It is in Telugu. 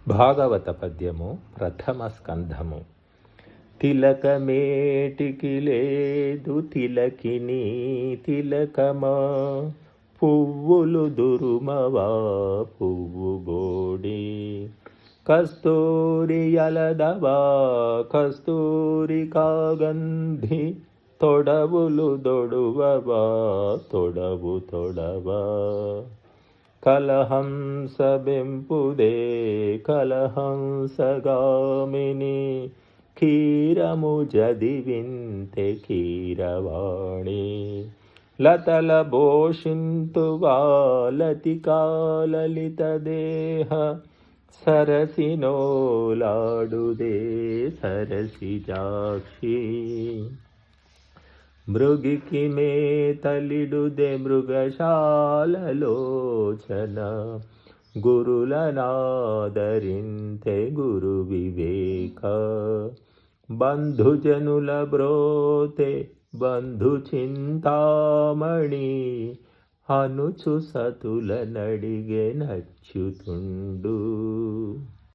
భాగవత పద్యము ప్రథమ స్కంధము. తిలకమేటికి లేదు తిలకిని తిలకమా, పువ్వులు దురుమవా పువ్వు బోడి, కస్తూరి అలదవా కస్తూరి కాగంధి, తొడవులు దొడువవా తొడవు తొడవా, కలహంస బెంపుదే కలహంసగామిని, కీరము జదివింతే కీరవాణి, లతల భోషింతువా లతికాలలిత దేహ, సరసినోలాడుదే సరసిజాక్షి, మృగికి మేతలిడుదే మృగశాలలోచన, గురులనాదరింతే గురు వివేక, బంధుజనుల బ్రోతే బంధు చింతామణి, అనుచు సతుల నడిగే నచ్చుతుండు.